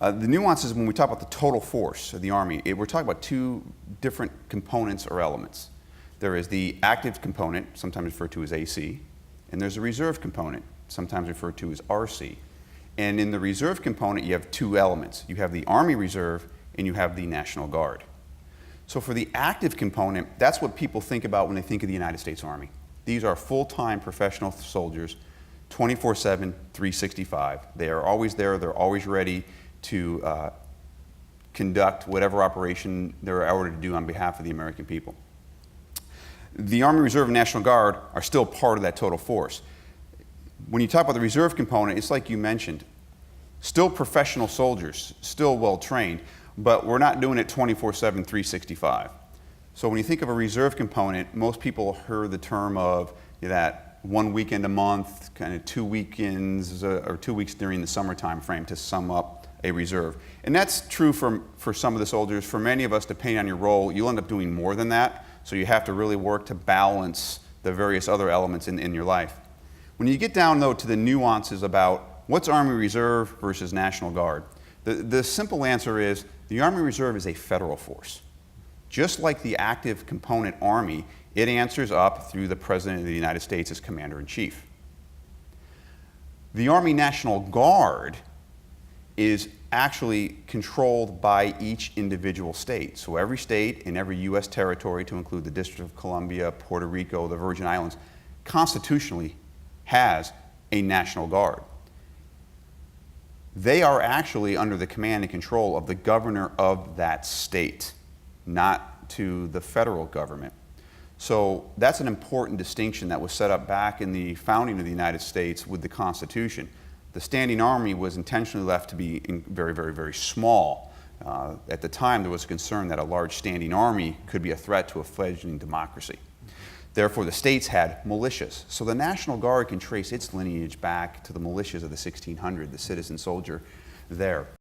The nuances when we talk about the total force of the Army, we're talking about two different components or elements. There is the active component, sometimes referred to as AC, and there's a reserve component, sometimes referred to as RC. And in the reserve component, you have two elements. You have the Army Reserve and you have the National Guard. So for the active component, that's what people think about when they think of the United States Army. These are full-time professional soldiers, 24/7, 365. They are always there, they're always ready to conduct whatever operation they're ordered to do on behalf of the American people. The Army Reserve and National Guard are still part of that total force. When you talk about the reserve component, it's like you mentioned, still professional soldiers, still well trained, but we're not doing it 24/7, 365. So when you think of a reserve component, most people heard the term of that 1 weekend a month, kind of 2 weekends or 2 weeks during the summertime frame to sum up a reserve. And that's true for some of the soldiers. For many of us, depending on your role, you'll end up doing more than that. So you have to really work to balance the various other elements in your life. When you get down, though, to the nuances about what's Army Reserve versus National Guard, the simple answer is the Army Reserve is a federal force. Just like the active component Army, it answers up through the President of the United States as Commander-in-Chief. The Army National Guard is actually controlled by each individual state. So every state in every U.S. territory, to include the District of Columbia, Puerto Rico, the Virgin Islands, constitutionally has a National Guard. They are actually under the command and control of the governor of that state, not to the federal government. So that's an important distinction that was set up back in the founding of the United States with the Constitution. The standing army was intentionally left to be very, very, very small. At the time, there was a concern that a large standing army could be a threat to a fledgling democracy. Therefore, the states had militias. So the National Guard can trace its lineage back to the militias of the 1600s, the citizen soldier there.